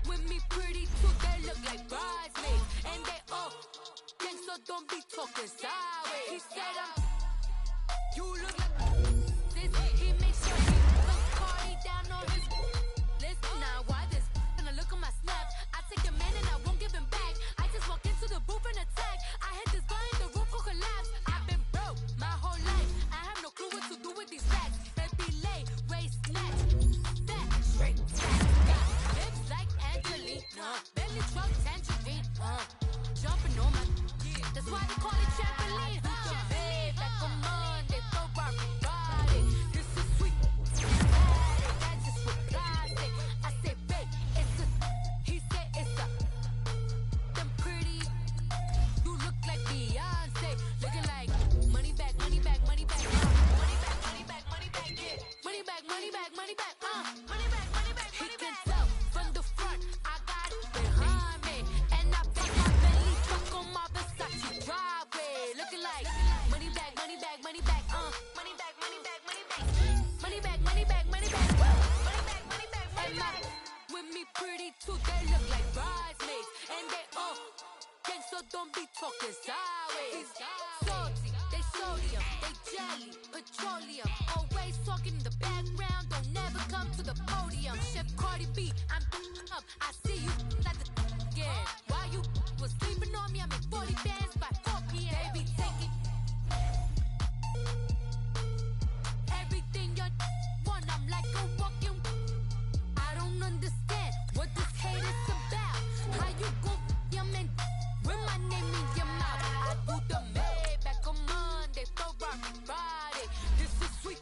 With me pretty too, they look like bridesmaids, and they all gang, so don't be talking sideways. He said you look like this. He makes sure he looks party down on his list. Now why this? Gonna look at my snap. I take a man and I won't give him back. I just walk into the booth and attack. I hit this guy in the roof will collapse. I've been broke my whole life. I have no clue what to do with these racks. Baby lay, waist snatch, fat, straight, got lips like Angelina, belly truck tangerine, jumping on my. That's why they call it trampoline. Babe, back on Monday, go Robbie Friday. This is sweet Saturday, that's just what plastic. I said, babe, it's a. He said it's a. Them pretty. You look like Beyonce, looking like money back, money back, money back, money back, money back, money back, yeah, money back, money back, money back, money back, money back. He can tell from the front, I got it behind me, and I park my Bentley truck on my Versace driveway, looking like money back, money back, money back, money back, money back, money back, money back, money back, money back, money back, money back, money back. With me pretty too, they look like bridesmaids, and they all gang, so don't be talking sideways. Salty, they sodium, they jelly, petroleum, always talking in the background, don't never come to the podium. Chef Cardi B, I'm up, I see you like the again. While you was sleeping on me, I make 40 bands by 4 p.m. They be taking everything you want, I'm like a walking. I don't understand what this hate is about. How you gon' your man with my name in your mouth? I do the Maybach on Monday, go Robbie Friday. This is sweet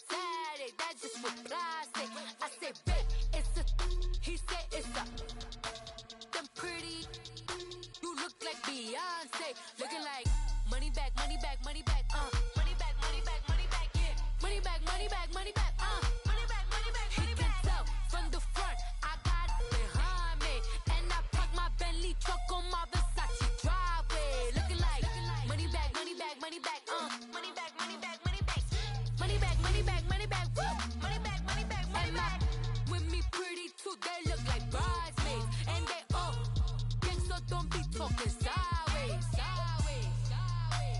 Saturday, that's just for plastic. I say, babe, it's a. He said it's a. Them pretty. You look like Beyonce, looking like money back, money back, money back, money back, money back, money back, yeah, money back, money back, money back, money back, money back. He can tell from the front, I got it behind me, and I park my Bentley truck on my Versace driveway, looking like money back, money back, money back, money back, money back, money back, money back, money back, money back, money back, money back, money back. With me pretty too, they look like bridesmaids, and they all gang, so don't be talking sideways, sideways, sideways.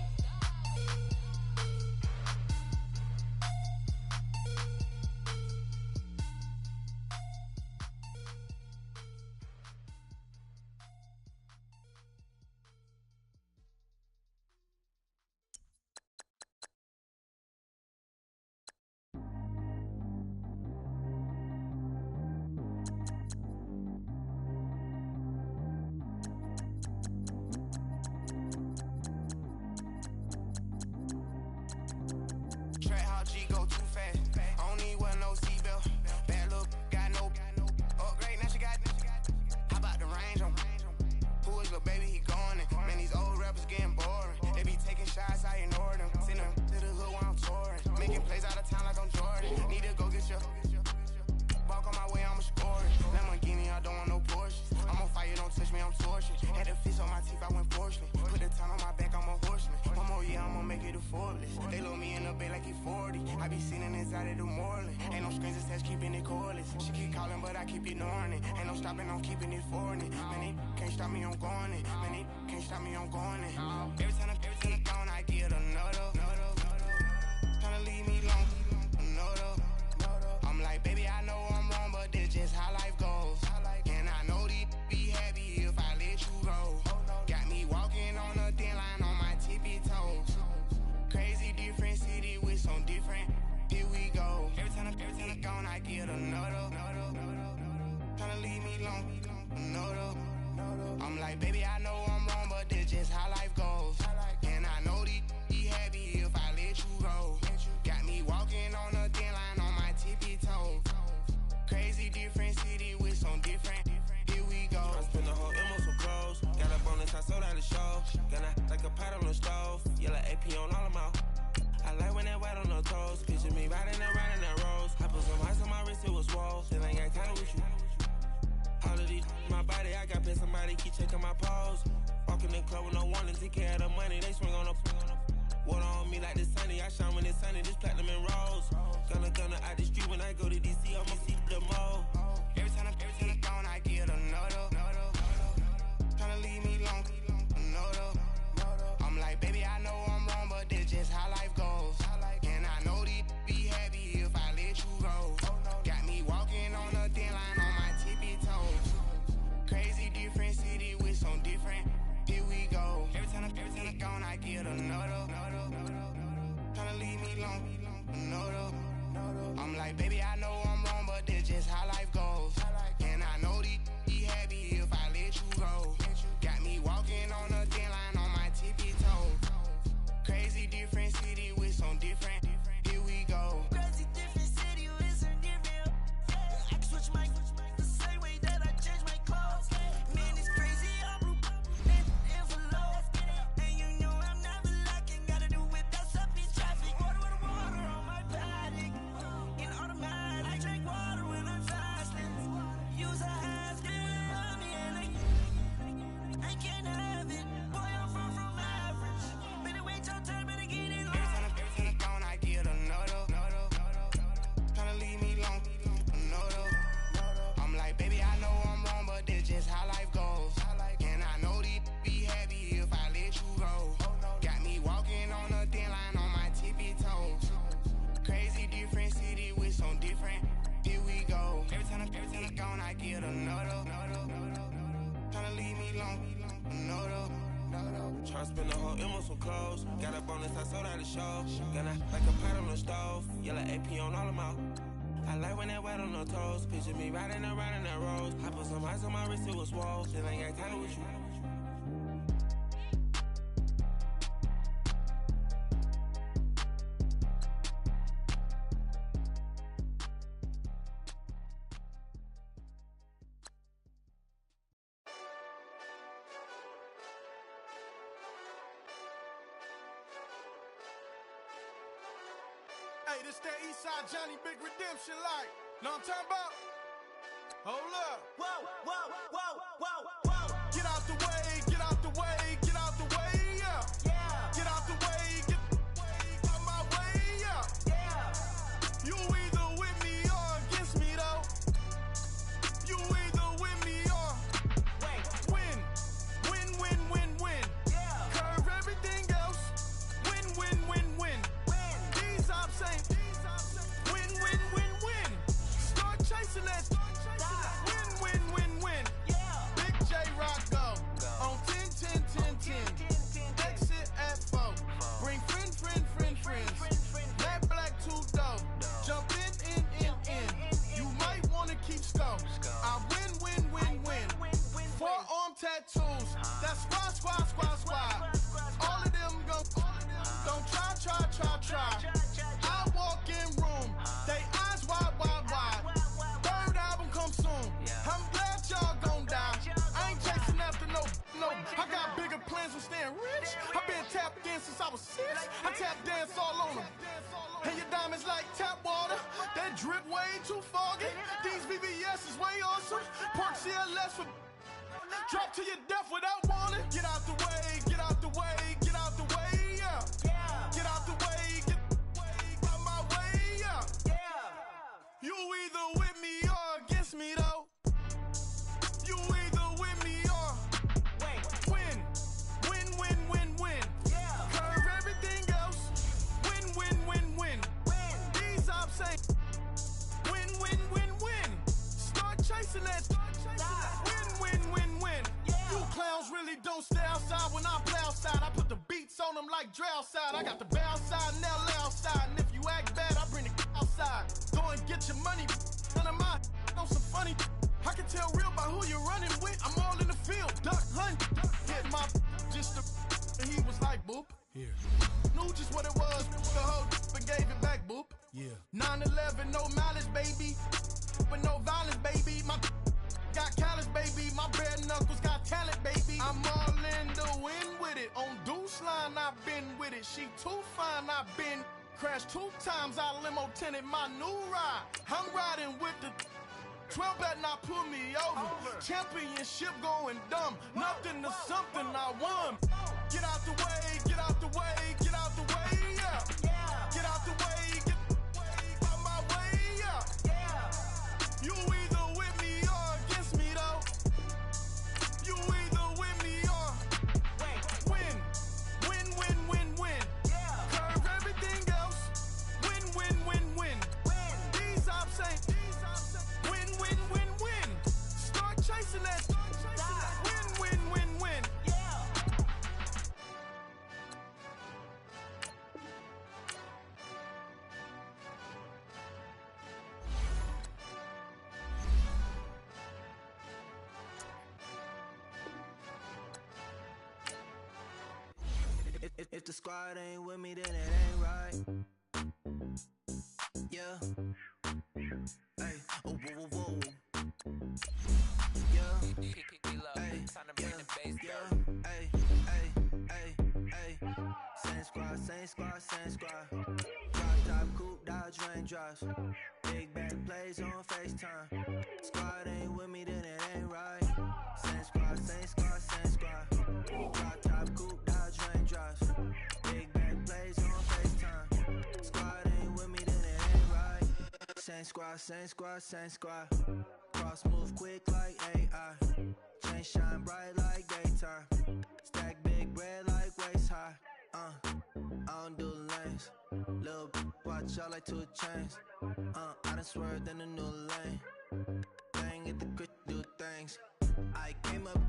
Track how G go too fast. I don't need wear no seatbelt. Bad look, got no upgrade. Now she got. How about the range on? Who is little baby? He going in. Man, these old rappers getting boring. They be taking shots, I ignore them. Send them to the hood while I'm touring. Making plays out of town like I'm Jordan. Need to go get your. Walk on my way, I'ma score it. Lamborghini, I don't want no Porsches. I'm on fire, don't touch me, I'm torching. Had the fish on my teeth, I went porcelain. Put the town on my back, I'm a horseman. One more year, I'ma make it a Forbes. They load me in the bay like he 40. I be seen inside of the Moreland. Ain't no screens attached, keeping it cordless. She keep calling, but I keep ignoring it. Ain't no stopping, I'm keeping it foreign. Man, they can't stop me, I'm going it. Man, they can't stop me, I'm going it. Every time I'm gone, I get another. Tryna leave me long, another. I'm like, baby, I know I'm wrong, but this just how life goes. And I know these be happy if I let you go. Got me walking on a thin line on my tippy toes. Crazy different city with some different long, no though. I'm like, baby, I know I'm wrong, but this just how life goes. And I know these be happy if I let you go. Got me walking on a thin line on my tippy toes. Crazy different city with some different. Here we go. I spent the whole M on some clothes. Got a bonus, I sold out the show. Gonna like a pot on the stove. Yellow AP on all of my. I like when that white on the toes. Picture me riding around in that rose. I put some ice on my wrist, it was swole. Still ain't got time with you. All of these, my body, I got pay somebody, keep checking my pose. Walking in the club with no warning, take care of the money. They swing on the water on me like the sunny. I shine when it's sunny, this platinum and rose. Gonna out the street when I go to DC, I'ma see the mall. Every time I'm gone, I get another. Tryna leave me long, another. I'm like, baby, I know I'm wrong, but this just how life goes. And I know these be happy if I let you go. Got me walking on a thin line on my tippy toes. Crazy different city with some different. Here we go. Every time I'm gone, I get another. Tryna leave me long, another. I'm like, baby, I know I'm wrong, but this just how life goes. And I know these be happy if I let you go. Got me walking on a thin line on my tippy toes. Crazy different city with some different. Here we go. Crazy different city with some different. I can switch my the same way that I change my clothes. Man, it's crazy. I'm blue and envelope. And you know I'm never lacking. Gotta do it. That's up in traffic. Water on my paddock. In automatic. I drink water when I'm fasting. Use a half on me and I can't have it. Boy, I'm far from average. Better wait your turn, better get it. Every time I'm gone, I get another. Tryna leave me long, another. I'm like, baby, I know I'm wrong, but this just how life goes. And I know these be happy if I let you go. Got me walking on a thin line on my tippy toes. Crazy different city with some different. Here we go. Every time I'm gone, I get another. Tryna leave me long, another. Tryna spend the whole M on some clothes. Got a bonus, I sold out the show. Gonna like a pot on the stove. Yellow AP on all of my. I like when that white on the toes. Picture me riding around in that rose. I put some ice on my wrist, it was swole. Still ain't got time with you. Hey, this that Eastside Johnny Big Redemption like. Know what I'm talking about? Hold up. Whoa. Get out the way, get out the way, get out the way, yeah. Get out the way, get out my way, yeah. You either with me or against me though. You either with me or win. Curve everything else. Win. These ops ain't win. Start chasing that. Win. Big J Rock go on 10. Exit at 4. Bring friends. Matt Black 2 dope. Jump in. You might wanna keep score. I win. Forearm tattoos. That's squad. All of them go. Don't try. I walk in room. They eyes wide. Third album come soon. I'm glad y'all gon' die. I ain't chasing after no. I got bigger plans for staying rich. I been tapped in since I was 6. I tap dance all on them. And your diamonds like tap water. That drip way too foggy. These BBS is way awesome. Park CLS for drop to your death without warning. Get out the way, yeah. Get out the way, get out my way, yeah. You either with me or against me though. You either with me or win. Curve everything else. Win. These ops ain't win. Start chasing that. Win. You clowns really don't stay outside when I play outside. I put the beats on them like drow side. I got the bow side and they'll lay outside. And if you act bad, I bring the outside. Go and get your money. None of my on some funny. I can tell real by who you're running with. I'm all in the field, duck hunt. Hit my just a, and he was like, boop. Here. Knew just what it was. The whole and gave it back, boop. Yeah. 9/11, no malice, baby. But no violence, baby. My got callous, baby. My bare knuckles got talent, baby. I'm all in the wind with it. On Deuce line, I've been with it. She too fine, I've been crashed 2 times. I limo tinted my new ride. I'm riding with the 12 better not pull me over. Championship going dumb. Nothing to something I won. Get out the way, get out the way, get out the way, yeah. Get out the way, get out my way, yeah. You either with me or against me, though. You either with me or win. Win, win, win, win. Curve everything else. Win, win, win, win. These ops ain't. Win, win, win, win. Start chasing that. Win, win, win, win. If the squad ain't with me, then it ain't right. Yeah. Hey, oh, whoa, whoa, whoa. Yeah. Hey, yeah. Hey, hey, hey, hey. Same squad, same squad, same squad. Drop top, coupe, Dodge raindrops. Big back plays on FaceTime. Squad ain't with me, then it ain't right. Same squad, same squad, same squad. Drop top, coupe, Dodge raindrops. Big back plays on FaceTime. Squad ain't with me, then it ain't right. Same squad, same squad, same squad. Cross move quick like AI. Chain shine bright like daytime. Stack big bread like waist high. I don't do lanes. Little watch out like 2 chains. I done swerved in a new lane. Bang at the crit, do things. I came up,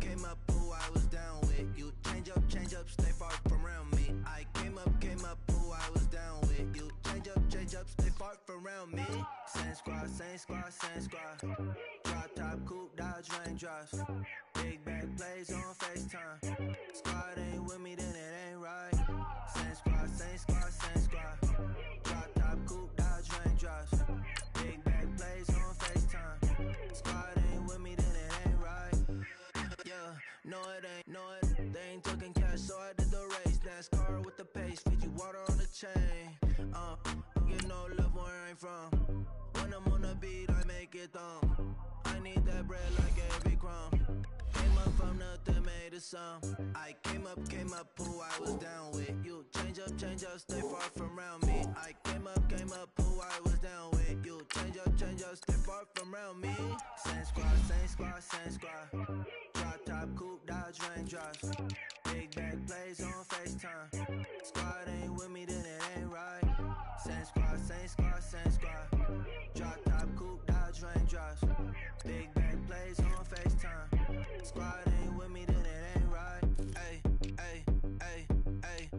who I was down with. You change up, stay far from around me. I came up, who I was down with. You change up, stay far from around me. Same squad, same squad, same squad. Drop top, coupe, Dodge raindrops. Big back plays on FaceTime. Squad ain't with me, then it ain't right. Same squad, same squad, same squad. Drop top, coupe, Dodge raindrops. Big back plays on FaceTime. Squad ain't with me, then it ain't right. Yeah, no it ain't, they ain't talking cash, so I did the race. NASCAR with the pace, feed you water on the chain. Get no love where I ain't from. When I'm on the beat, I make it thumb. I need that bread like every crumb. Came up from nothing, made a sum. I came up, who I was down with. You change up, stay far from around me. I came up, who I was down with. You change up, stay far from around me. Same squad, same squad, same squad. Drop top, coupe, Dodge raindrops. Big back plays on FaceTime. Squad ain't with me, then it ain't right. Same squad, same squad, same squad. Drop top, coupe, Dodge raindrops. Big back plays on FaceTime. Squad ain't with me, then it ain't right. Ay, ay, ay, ay.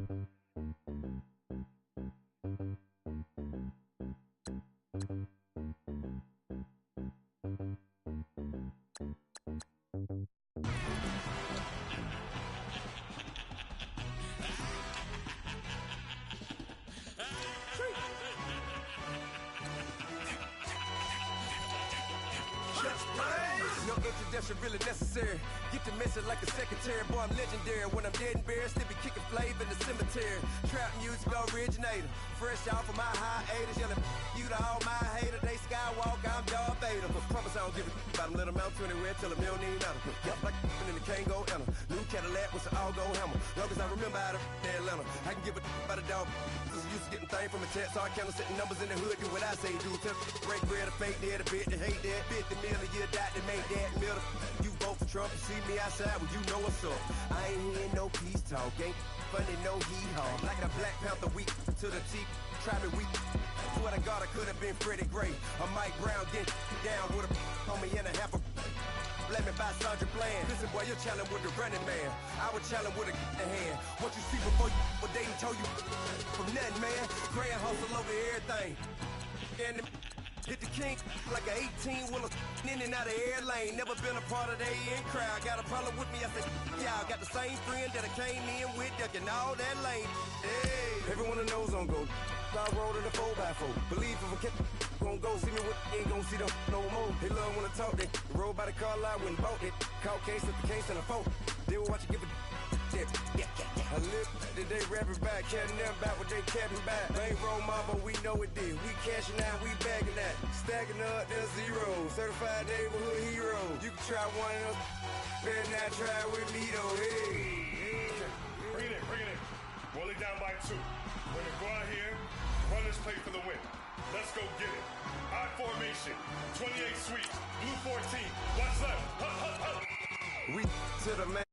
No introduction really necessary. Get the message like a secretary. Boy, I'm legendary. When I'm dead and buried, still be kicking flavor in the cemetery. Trap music originator. Fresh off of my hiatus. Yelling you to all my haters. They skywalk, I'm Darth Vader. Promise I don't give a about them. Let them out to anywhere. Tell them they don't need nothing. Yup, like and the can't go enter. New Cadillac with an all-go hammer. Long as I remember out of Atlanta. I can give a about a dog. Used to getting things from a text. So I count setting numbers in the hood. Do what I say do. Tell break bread, a fake dead, a bit to hate that. 50 million, you died to make that middle. You vote for Trump, you see me outside, well, you know what's up. I ain't hearing no peace talk, ain't funny, no hee-haw. Like a Black Panther weak to the teeth, try me weak. Swear to God, I could have been Freddie Gray. Or Mike Brown, get down with a homie and a half a. Let me buy Sandra Bland. Listen, boy, you're challenging with the running man. I would challenge with a hand. What you see before you, what they told you from nothing, man. Grand hustle over everything. And Hit the king like an 18-wheeler in and out of air lane. Never been a part of the in crowd. Got a problem with me, I said, y'all. Got the same friend that I came in with, ducking all that lane. Hey, everyone that knows on go. I rolled in a 4x4. Believe if I kept gon' go see me with ain't gon' see them no more. They love when I talk that. Roll by the car lot when bought it. Caught case at the case and a phone. They will watch you give a tip. I live today rapping back, carrying them back what they capping back. Bankroll mama, we know it did. We cashing out, we bagging that. Stacking up, there's zero. Certified neighborhood hero. You can try one of them. Better not try with me though. Hey. Bring it in. Roll it down by 2. We're gonna go out here, run this play for the win. Let's go get it. I formation, 28 sweeps, blue 14. What's left? Hup. We to the man.